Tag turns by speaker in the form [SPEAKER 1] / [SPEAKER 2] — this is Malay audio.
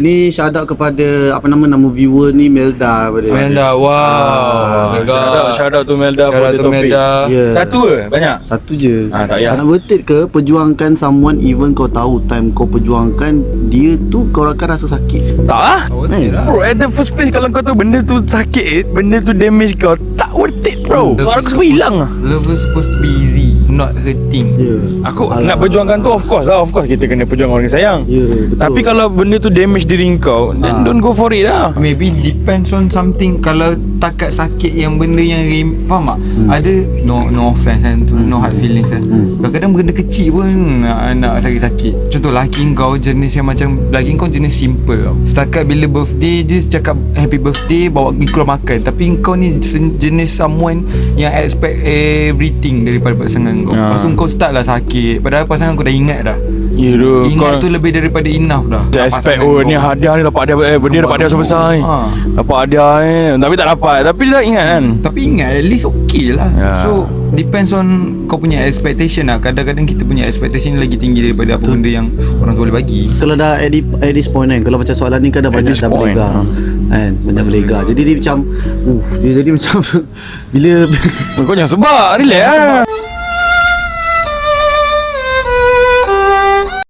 [SPEAKER 1] Ni shout out kepada nama viewer ni, Melda daripada.
[SPEAKER 2] Melda, wow.
[SPEAKER 3] Shout out to Melda for the topic.
[SPEAKER 1] Yeah.
[SPEAKER 3] Satu ke? Banyak?
[SPEAKER 1] Satu je.
[SPEAKER 3] Tak payah.
[SPEAKER 1] Nak worth it ke perjuangkan someone even kau tahu time kau perjuangkan dia tu kau akan rasa sakit?
[SPEAKER 3] Tak lah. Bro, at the first place kalau kau tahu benda tu sakit, benda tu damage kau, tak worth it bro. Suara aku semua hilang lah.
[SPEAKER 2] Love is supposed to be easy, not hurting.
[SPEAKER 3] Aku nak perjuangkan tu, of course kita kena perjuang orang yang sayang.
[SPEAKER 1] Betul.
[SPEAKER 3] Tapi kalau benda tu damage diri kau, then don't go for it lah.
[SPEAKER 2] Maybe depends on something. Kalau takat sakit yang benda yang faham tak? Ada no offense kan, no hard feelings kan. Kadang-kadang benda kecil pun nak sakit-sakit. Contoh laki kau jenis yang macam, laki kau jenis simple tau. Setakat bila birthday dia cakap happy birthday, bawa pergi keluar makan. Tapi kau ni jenis someone yang expect everything daripada pasangan kau. Lepas tu kau start lah sakit, padahal pasangan kau dah ingat dah.
[SPEAKER 3] Ya tu.
[SPEAKER 2] Ingat tu lebih daripada enough dah.
[SPEAKER 3] Dia expect ni hadiah ni dapat hadiah, dia dapat hadiah sebesar ni. Dapat hadiah ni, tapi tak dapat. Tapi dia dah ingat kan.
[SPEAKER 2] Tapi ingat at least okay lah. So depends on kau punya expectation lah. Kadang-kadang kita punya expectation lagi tinggi daripada apa benda yang orang tu boleh bagi.
[SPEAKER 1] Kalau dah at this point kan, kalau macam soalan ni kan dah banyak dah berlegar kan, banyak berlegar. Jadi dia macam dia jadi macam bila
[SPEAKER 3] kau jangan sebab, relax lah.